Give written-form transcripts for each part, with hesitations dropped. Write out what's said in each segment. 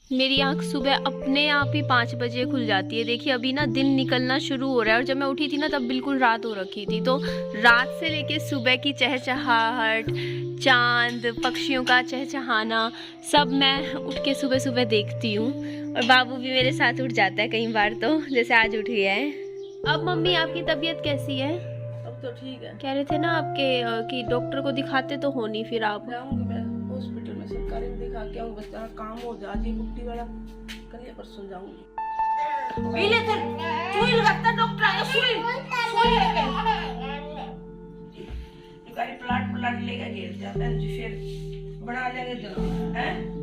मेरी आँख सुबह अपने आप ही 5 बजे खुल जाती है। देखिए अभी ना दिन निकलना शुरू हो रहा है और जब मैं उठी थी ना तब बिल्कुल रात हो रखी थी। तो रात से लेके सुबह की चहचहाहट, चाँद, पक्षियों का चहचहाना सब मैं उठ के सुबह-सुबह देखती हूँ। और बाबू भी मेरे साथ उठ जाता है कई बार तो, जैसे आज उठ गया है। अब मम्मी आपकी तबीयत कैसी है? अब तो ठीक है। कह रहे थे ना आपके कि डॉक्टर को दिखाते तो हो नहीं फिर आप। जाऊंगी मैं हॉस्पिटल में, सरकारी में दिखा के आऊंगी। बस जहाँ काम हो जा, आज ये पुट्टी वाला कल या परसों जाऊंगी। पीले थे सुई लगाता डॉक्टर आया, सुई सुई लेके गाड़ी प्लाट लेगा गिर जाता है जी, फिर बना लेंगे जरूर हैं।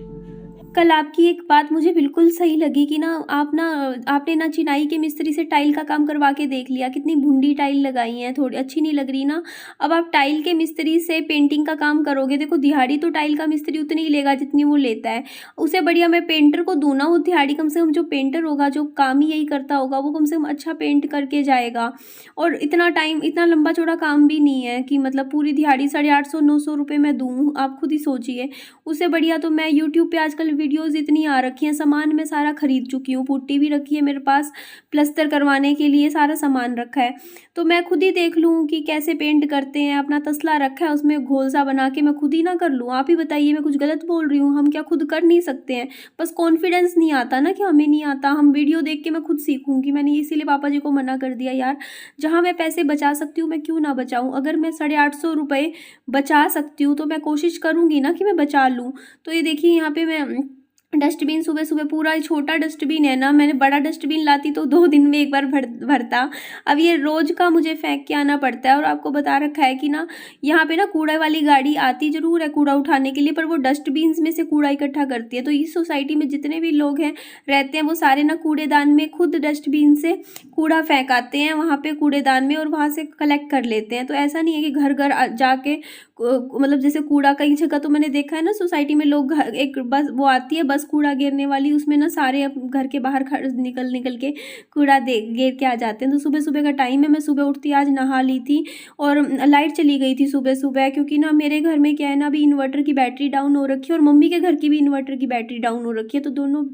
कल आपकी एक बात मुझे बिल्कुल सही लगी कि ना आपने ना चिनाई के मिस्त्री से टाइल का काम करवा के देख लिया, कितनी भुंडी टाइल लगाई है, थोड़ी अच्छी नहीं लग रही ना। अब आप टाइल के मिस्त्री से पेंटिंग का काम करोगे, देखो दिहाड़ी तो टाइल का मिस्त्री उतनी ही लेगा जितनी वो लेता है। उसे बढ़िया मैं पेंटर को दूँ ना वो दिहाड़ी, कम से कम जो पेंटर होगा, जो काम ही यही करता होगा, वो कम से कम अच्छा पेंट करके जाएगा। और इतना टाइम, इतना लंबा चौड़ा काम भी नहीं है कि मतलब पूरी दिहाड़ी 850-900 रुपये मैं दूँ, आप खुद ही सोचिए। उससे बढ़िया तो मैं यूट्यूब पे आजकल वीडियोज़ इतनी आ रखी हैं, सामान मैं सारा खरीद चुकी हूँ, पुट्टी भी रखी है मेरे पास, प्लस्तर करवाने के लिए सारा सामान रखा है। तो मैं खुद ही देख लूँ कि कैसे पेंट करते हैं, अपना तसला रखा है उसमें घोल सा बना के मैं खुद ही ना कर लूँ। आप ही बताइए, मैं कुछ गलत बोल रही हूँ? हम क्या खुद कर नहीं सकते हैं? बस कॉन्फिडेंस नहीं आता ना कि हमें नहीं आता। हम वीडियो देख के मैं खुद सीखूँगी, मैंने इसीलिए पापा जी को मना कर दिया यार, जहाँ मैं पैसे बचा सकती हूँ मैं क्यों ना बचाऊँ। अगर मैं 850 रुपये बचा सकती हूँ तो मैं कोशिश करूँगी ना कि मैं बचा लूँ। तो ये देखिए यहाँ पे मैं डस्टबिन सुबह-सुबह, पूरा ये छोटा डस्टबिन है ना, मैंने बड़ा डस्टबिन लाती तो 2 दिन में एक बार भरता। अब ये रोज़ का मुझे फेंक के आना पड़ता है। और आपको बता रखा है कि ना यहाँ पे ना कूड़ा वाली गाड़ी आती ज़रूर है कूड़ा उठाने के लिए, पर वो डस्टबिन्स में से कूड़ा इकट्ठा करती है। तो इस सोसाइटी में जितने भी लोग हैं रहते हैं वो सारे ना कूड़ेदान में खुद डस्टबिन से कूड़ा फेंक आते हैं वहाँ पे कूड़ेदान में, और वहाँ से कलेक्ट कर लेते हैं। तो ऐसा नहीं है कि घर-घर जाके मतलब जैसे कूड़ा कई जगह तो मैंने देखा है ना सोसाइटी में, लोग एक बस वो आती है बस कूड़ा गिरने वाली, उसमें ना सारे घर के बाहर निकल निकल के कूड़ा दे गिर के आ जाते हैं। तो सुबह सुबह का टाइम है, मैं सुबह उठती आज नहा ली थी और लाइट चली गई थी सुबह सुबह, क्योंकि ना मेरे घर में क्या है ना, अभी इन्वर्टर की बैटरी डाउन हो रखी है और मम्मी के घर की भी इन्वर्टर की बैटरी डाउन हो रखी है। तो दोनों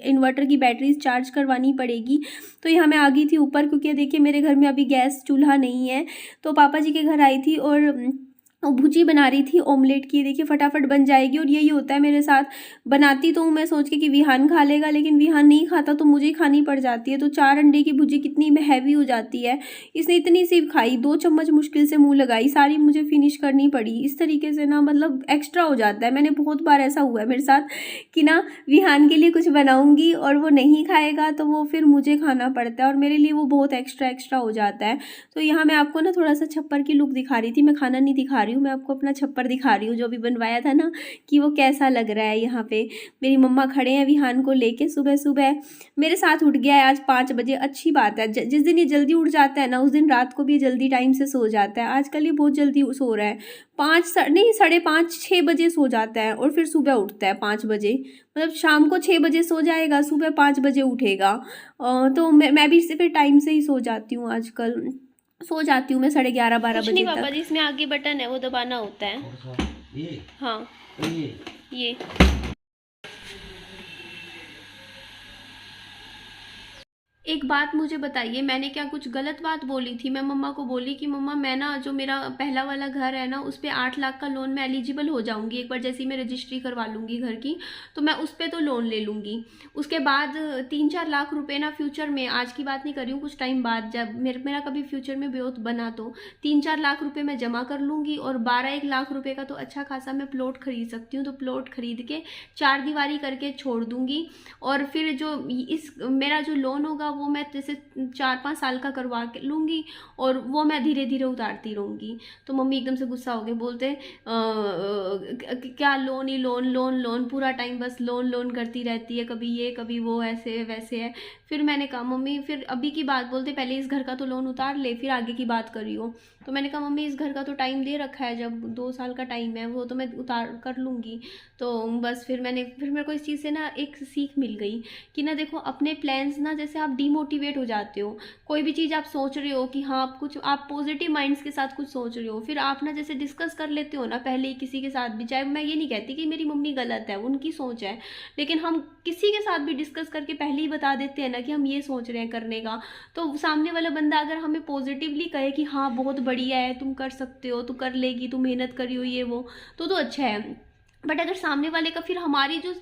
इन्वर्टर की बैटरीज चार्ज करवानी पड़ेगी। तो यहाँ मैं आ गई थी ऊपर, क्योंकि देखिए मेरे घर में अभी गैस चूल्हा नहीं है। तो पापा जी के घर आई थी और भुजी बना रही थी ऑमलेट की। देखिए फटाफट बन जाएगी। और यही होता है मेरे साथ, बनाती तो हूँ मैं सोच के कि विहान खा लेगा, लेकिन विहान नहीं खाता तो मुझे ही खानी पड़ जाती है। तो 4 अंडे की भुजी कितनी हैवी हो जाती है। इसने इतनी सी खाई, 2 चम्मच मुश्किल से मुँह लगाई, सारी मुझे फिनिश करनी पड़ी। इस तरीके से ना मतलब एक्स्ट्रा हो जाता है। मैंने बहुत बार ऐसा हुआ है मेरे साथ कि ना विहान के लिए कुछ बनाऊँगी और वो नहीं खाएगा तो वो फिर मुझे खाना पड़ता है, और मेरे लिए वो बहुत एक्स्ट्रा हो जाता है। तो यहाँ मैं आपको ना थोड़ा सा छप्पर की लुक दिखा रही थी, मैं खाना नहीं दिखा रही हूँ, मैं आपको अपना छप्पर दिखा रही हूँ जो भी बनवाया था ना, कि वो कैसा लग रहा है। यहाँ पे मेरी मम्मा खड़े हैं विहान को लेके, सुबह सुबह मेरे साथ उठ गया है आज 5 बजे। अच्छी बात है, जिस दिन ये जल्दी उठ जाता है ना उस दिन रात को भी ये जल्दी टाइम से सो जाता है। आजकल ये बहुत जल्दी सो रहा है, 5 नहीं 5:30-6 बजे सो जाता है और फिर सुबह उठता है 5 बजे। मतलब शाम को 6 बजे सो जाएगा, सुबह 5 बजे उठेगा। तो मैं भी फिर टाइम से ही सो जाती हूँ आजकल, सो जाती हूँ मैं 11:30-12 बजे नहीं पापा जी, इसमें आगे बटन है वो दबाना होता है। ये हाँ ये एक बात मुझे बताइए, मैंने क्या कुछ गलत बात बोली थी? मैं मम्मा को बोली कि मम्मा मैं ना जो मेरा पहला वाला घर है ना उस पे 8 लाख का लोन मैं एलिजिबल हो जाऊंगी एक बार, जैसे ही मैं रजिस्ट्री करवा लूँगी घर की, तो मैं उस पर तो लोन ले लूँगी। उसके बाद 3-4 लाख रुपए ना फ्यूचर में, आज की बात नहीं कर रही हूँ, कुछ टाइम बाद जब मेरा कभी फ्यूचर में ब्योत बना तो 3-4 लाख रुपये मैं जमा कर लूँगी, और 12-1 लाख रुपये का तो अच्छा खासा मैं प्लॉट खरीद सकती हूँ। तो प्लॉट खरीद के 4 दीवारी करके छोड़ दूँगी, और फिर जो इस मेरा जो लोन होगा वो मैं जैसे 4-5 साल का करवा के लूँगी, और वो मैं धीरे धीरे उतारती रहूँगी। तो मम्मी एकदम से गुस्सा हो गए, बोलते क्या लोन ही लोन लोन लोन, पूरा टाइम बस लोन लोन करती रहती है, कभी ये कभी वो, ऐसे वैसे है। फिर मैंने कहा मम्मी फिर अभी की बात बोलते, पहले इस घर का तो लोन उतार ले, फिर आगे की बात करियो। तो मैंने कहा मम्मी इस घर का तो टाइम दे रखा है, जब 2 साल का टाइम है वो तो मैं उतार कर लूँगी। तो बस फिर मेरे को इस चीज़ से ना एक सीख मिल गई कि ना देखो अपने प्लान्स ना, जैसे आप डीमोटिवेट हो जाते हो, कोई भी चीज़ आप सोच रहे हो कि हाँ आप पॉजिटिव माइंड्स के साथ कुछ सोच रहे हो, फिर आप ना जैसे डिस्कस कर लेते हो ना पहले ही किसी के साथ भी, चाहे मैं ये नहीं कहती कि मेरी मम्मी गलत है, उनकी सोच है, लेकिन हम किसी के साथ भी डिस्कस करके पहले ही बता देते हैं ना कि हम ये सोच रहे हैं करने का, तो सामने वाला बंदा अगर हमें पॉजिटिवली कहे कि हाँ बहुत बढ़िया है, तुम कर सकते हो, तू कर लेगी, तू मेहनत करी हो, ये वो, तो अच्छा है। बट अगर सामने वाले का, फिर हमारी जो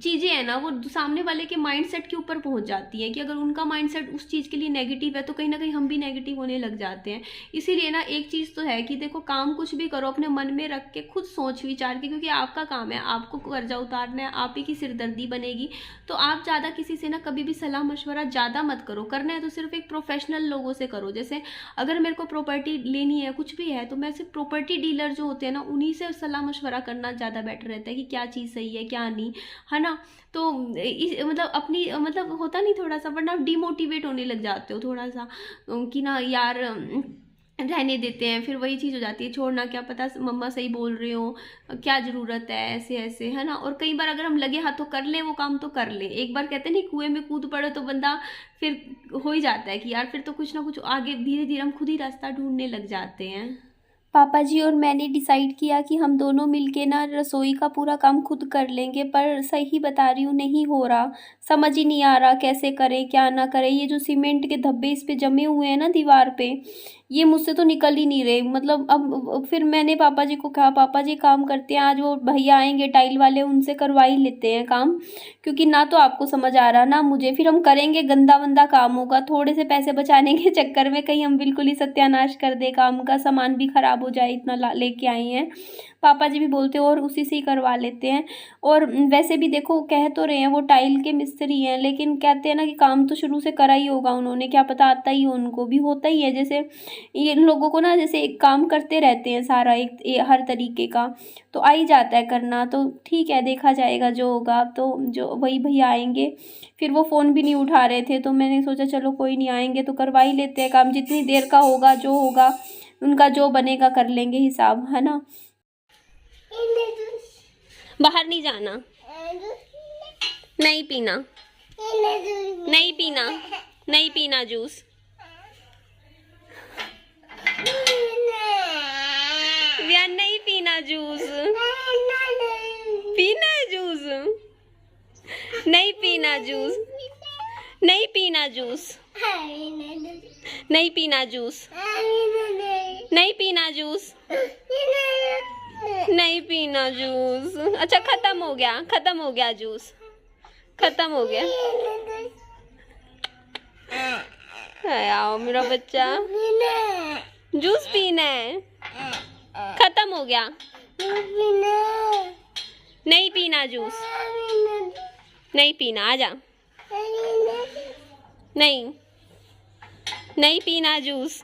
चीज़ें हैं ना वो सामने वाले के माइंडसेट के ऊपर पहुंच जाती हैं कि अगर उनका माइंडसेट उस चीज़ के लिए नेगेटिव है तो कहीं ना कहीं हम भी नेगेटिव होने लग जाते हैं। इसीलिए ना एक चीज़ तो है कि देखो काम कुछ भी करो अपने मन में रख के, खुद सोच विचार के, क्योंकि आपका काम है, आपको कर्जा उतारना है, आप ही की सिरदर्दी बनेगी। तो आप ज़्यादा किसी से ना कभी भी सलाह मशवरा ज़्यादा मत करो, करना है तो सिर्फ एक प्रोफेशनल लोगों से करो। जैसे अगर मेरे को प्रॉपर्टी लेनी है, कुछ भी है, तो मैं सिर्फ प्रॉपर्टी डीलर जो होते हैं ना उन्हीं से सलाह मशवरा करना ज़्यादा बेटर रहता है कि क्या चीज़ सही है क्या नहीं, है ना। तो मतलब अपनी मतलब होता नहीं थोड़ा सा, वरना डिमोटिवेट होने लग जाते हो थोड़ा सा कि ना यार रहने देते हैं, फिर वही चीज़ हो जाती है, छोड़ना, क्या पता मम्मा सही बोल रहे हो, क्या ज़रूरत है, ऐसे ऐसे, है ना। और कई बार अगर हम लगे हाथों कर ले वो काम तो कर ले, एक बार कहते नहीं कुएं में कूद पड़े तो बंदा फिर हो ही जाता है कि यार फिर तो कुछ ना कुछ आगे धीरे धीरे हम खुद ही रास्ता ढूंढने लग जाते हैं। पापा जी और मैंने डिसाइड किया कि हम दोनों मिलके ना रसोई का पूरा काम खुद कर लेंगे, पर सही बता रही हूँ नहीं हो रहा, समझ ही नहीं आ रहा कैसे करें क्या ना करें। ये जो सीमेंट के धब्बे इस पे जमे हुए हैं ना दीवार पे, ये मुझसे तो निकल ही नहीं रहे। मतलब अब फिर मैंने पापा जी को कहा, पापा जी काम करते हैं, आज वो भैया आएंगे टाइल वाले, उनसे करवा ही लेते हैं काम, क्योंकि ना तो आपको समझ आ रहा ना मुझे, फिर हम करेंगे गंदा वंदा काम होगा, थोड़े से पैसे बचाने के चक्कर में कहीं हम बिल्कुल ही सत्यानाश कर दे काम का, सामान भी खराब हो जाए, इतना लेके आए हैं। पापा जी भी बोलते हैं और उसी से ही करवा लेते हैं। और वैसे भी देखो कह तो रहे हैं वो टाइल के मिस्त्री हैं, लेकिन कहते हैं ना कि काम तो शुरू से करा ही होगा उन्होंने, क्या पता आता ही हो, उनको भी होता ही है। जैसे ये लोगों को ना जैसे एक काम करते रहते हैं सारा हर तरीके का, तो आ ही जाता है करना। तो ठीक है देखा जाएगा जो होगा, तो जो वही भैया आएंगे। फिर वो फ़ोन भी नहीं उठा रहे थे, तो मैंने सोचा चलो कोई नहीं, आएंगे तो करवा ही लेते हैं काम, जितनी देर का होगा जो होगा उनका जो बनेगा कर लेंगे हिसाब, है ना। बाहर नहीं जाना, नहीं पीना, नहीं पीना, नहीं पीना जूस, नहीं पीना जूस, पीना है जूस, नहीं पीना जूस, नहीं पीना जूस, नहीं पीना जूस, नहीं पीना जूस, नहीं पीना जूस। अच्छा खत्म हो गया जूस, खत्म हो गया। आओ मेरा बच्चा, जूस पीना है, खत्म हो गया, नहीं पीना जूस, नहीं पीना, आजा, नहीं पीना जूस,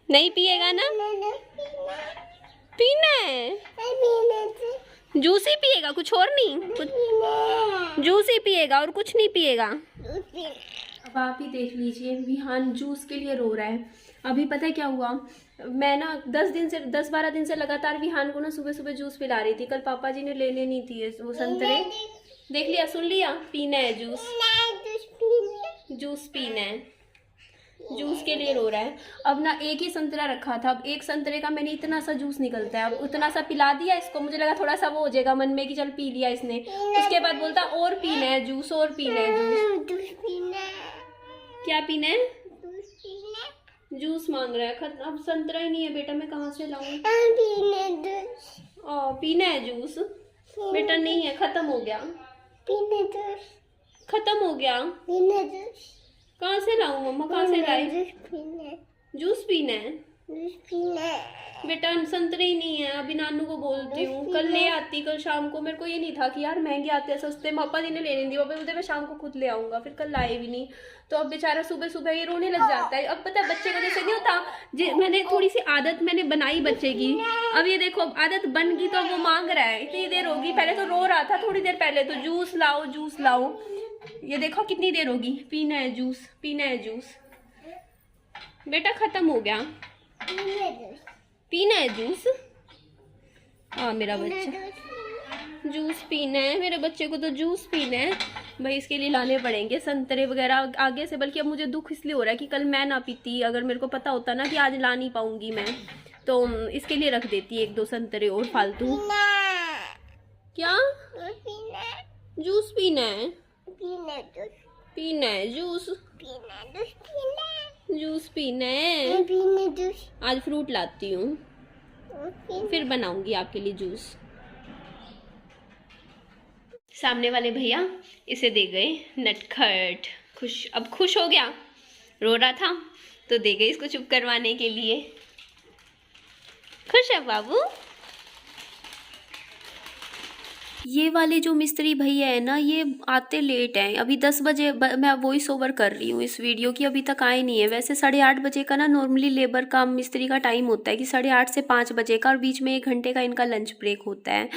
नहीं पिएगा ना, पीना है, जूस ही पिएगा, कुछ और नहीं, कुछ जूस ही पिएगा और कुछ नहीं पिएगा। अब आप ही देख लीजिए, विहान जूस के लिए रो रहा है। अभी पता है क्या हुआ, मैं ना 10-12 दिन से लगातार विहान को ना सुबह सुबह जूस पिला रही थी। कल पापा जी ने लेने नहीं थी वो संतरे, देख लिया, सुन लिया, पीना है जूस, जूस पीना है, जूस के लिए रो रहा है। अब ना एक ही संतरा रखा था, अब एक संतरे का मैंने इतना सा जूस निकलता है, अब उतना सा पिला दिया इसको, मुझे लगा थोड़ा सा वो हो जाएगा मन में कि चल पी लिया इसने, उसके बाद बोलता और पीना है जूस, और पीना है जूस, क्या पीना है, जूस मांग रहा है। अब संतरा ही नहीं है बेटा, मैं कहाँ से लाऊं, पीना है जूस बेटा, नहीं है, खत्म हो गया, खत्म हो गया, कहाँ से लाऊं मम्मा, कहाँ से लाए, जूस पीना है बेटा, संतरे ही नहीं है। अभी नानू को बोलती हूँ कल ले आती, कल शाम को। मेरे को ये नहीं था कि यार महंगे आते हैं सस्ते, पापा जी ने लेने दी, पापा बोलते मैं शाम को खुद ले आऊंगा, फिर कल लाए भी नहीं। तो अब बेचारा सुबह सुबह ये रोने लग जाता है। अब पता है बच्चे को जैसे नहीं होता, मैंने थोड़ी सी आदत मैंने बनाई बच्चे की, अब ये देखो आदत बन गई, तो वो मांग रहा है, इतनी देर होगी, पहले तो रो रहा था थोड़ी देर पहले, तो जूस लाओ जूस लाओ, ये देखो कितनी देर होगी, पीना है जूस, पीना है जूस बेटा, खत्म हो गया, पीना है जूस? हाँ मेरा बच्चा, जूस पीना है, मेरे बच्चे को तो जूस पीना है भाई। इसके लिए लाने पड़ेंगे संतरे वगैरह आगे से। बल्कि अब मुझे दुख इसलिए हो रहा है कि कल मैं ना पीती, अगर मेरे को पता होता ना कि आज ला नहीं पाऊंगी मैं, तो इसके लिए रख देती 1-2 संतरे और फालतू। क्या जूस पीना है? पीना है जूस? जूस पीना है? आज फ्रूट लाती हूँ, फिर बनाऊंगी आपके लिए जूस। सामने वाले भैया इसे दे गए नटखट। खुश, अब खुश हो गया, रो रहा था तो दे गए इसको चुप करवाने के लिए। खुश है बाबू। ये वाले जो मिस्त्री भैया है ना, ये आते लेट हैं। अभी 10 बजे मैं वॉइस ओवर कर रही हूँ इस वीडियो की, अभी तक आए नहीं है। वैसे 8:30 बजे का ना नॉर्मली लेबर का मिस्त्री का टाइम होता है कि 8:30 से 5 बजे का, और बीच में 1 घंटे का इनका लंच ब्रेक होता है।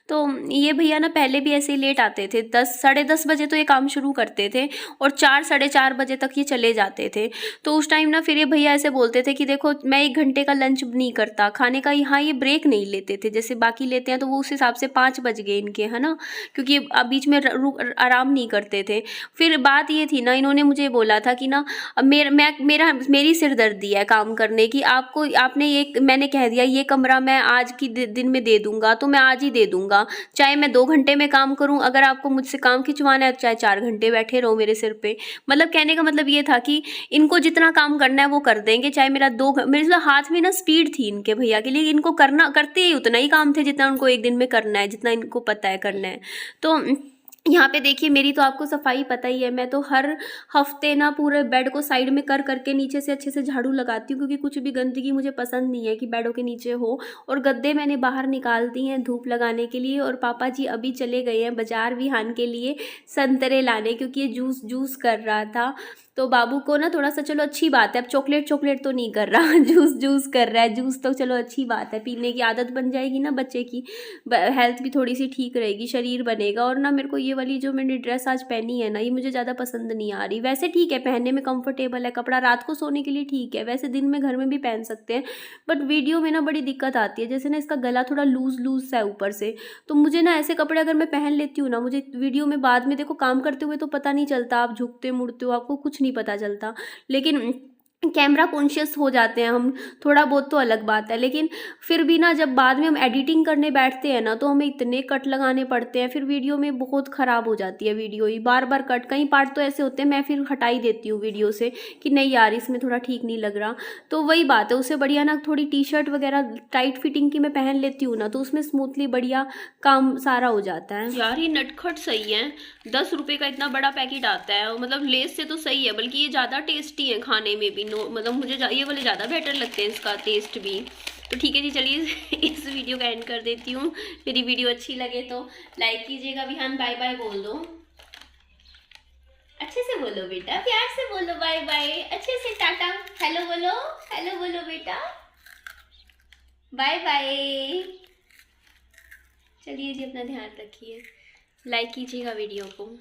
तो ये भैया ना पहले भी ऐसे ही लेट आते थे। 10 साढ़े 10 बजे तो ये काम शुरू करते थे और 4 साढ़े 4 बजे तक ये चले जाते थे। तो उस टाइम ना फिर ये भैया ऐसे बोलते थे कि देखो मैं 1 घंटे का लंच नहीं करता खाने का, यहाँ ये ब्रेक नहीं लेते थे जैसे बाकी लेते हैं। तो वो उस हिसाब से 5 बज गए इनके, है ना, क्योंकि अब बीच में आराम नहीं करते थे। फिर बात ये थी ना, इन्होंने मुझे बोला था कि ना मेरी सिरदर्दी है काम करने की, आपने ये, मैंने कह दिया ये कमरा मैं आज की दिन में दे दूंगा तो मैं आज ही दे दूंगा, चाहे मैं 2 घंटे में काम करूं। अगर आपको मुझसे काम खिंचवाना है चाहे 4 घंटे बैठे रहो मेरे सिर पे। मतलब कहने का मतलब ये था कि इनको जितना काम करना है वो कर देंगे, चाहे मेरे हाथ में ना स्पीड थी इनके भैया के लिए, इनको करते ही उतना ही काम थे जितना उनको एक दिन में करना है, जितना इनको पता है करना है। तो यहाँ पे देखिए मेरी तो आपको सफाई पता ही है, मैं तो हर हफ्ते ना पूरे बेड को साइड में कर करके नीचे से अच्छे से झाड़ू लगाती हूँ, क्योंकि कुछ भी गंदगी मुझे पसंद नहीं है कि बेडों के नीचे हो। और गद्दे मैंने बाहर निकाल दी हैं धूप लगाने के लिए। और पापा जी अभी चले गए हैं बाजार विहान के लिए संतरे लाने, क्योंकि ये जूस कर रहा था। तो बाबू को ना थोड़ा सा, चलो अच्छी बात है, अब चॉकलेट तो नहीं कर रहा, जूस कर रहा है। जूस तो चलो अच्छी बात है, पीने की आदत बन जाएगी ना बच्चे की, हेल्थ भी थोड़ी सी ठीक रहेगी, शरीर बनेगा। और ना मेरे को ये वाली जो मैंने ड्रेस आज पहनी है ना, ये मुझे ज़्यादा पसंद नहीं आ रही। वैसे ठीक है, पहनने में कंफर्टेबल है, कपड़ा रात को सोने के लिए ठीक है, वैसे दिन में घर में भी पहन सकते हैं, बट वीडियो में ना बड़ी दिक्कत आती है। जैसे ना इसका गला थोड़ा लूज सा है ऊपर से, तो मुझे ना ऐसे कपड़े अगर मैं पहन लेती हूँ ना, मुझे वीडियो में बाद में देखो काम करते हुए तो पता नहीं चलता, आप झुकते मुड़ते हो आपको कुछ नहीं पता चलता, लेकिन कैमरा कॉन्शियस हो जाते हैं हम थोड़ा बहुत तो अलग बात है। लेकिन फिर भी ना जब बाद में हम एडिटिंग करने बैठते हैं ना, तो हमें इतने कट लगाने पड़ते हैं, फिर वीडियो में बहुत ख़राब हो जाती है वीडियो ही, बार बार कट। कई पार्ट तो ऐसे होते हैं मैं फिर हटा ही देती हूँ वीडियो से कि नहीं यार इसमें थोड़ा ठीक नहीं लग रहा। तो वही बात है, उससे बढ़िया ना थोड़ी टी-शर्ट वगैरह टाइट फिटिंग की मैं पहन लेती हूँ ना, तो उसमें स्मूथली बढ़िया काम सारा हो जाता है। यार ये नटखट सही है, 10 रुपये का इतना बड़ा पैकेट आता है, मतलब लेस से तो सही है, बल्कि ये ज़्यादा टेस्टी है खाने में भी। मतलब मुझे ये वाले ज़्यादा बेटर लगते हैं, इसका टेस्ट भी। तो ठीक है जी, चलिए इस वीडियो का एंड कर देती हूँ। मेरी वीडियो अच्छी लगे तो लाइक कीजिएगा। विहान बाय बाय बोल दो, अच्छे से बोलो बेटा, प्यार से बोलो बाय बाय, अच्छे से टाटा हेलो बोलो बेटा, बाय बाय। चलिए जी, अपना ध्यान रखिए, लाइक कीजिएगा वीडियो को।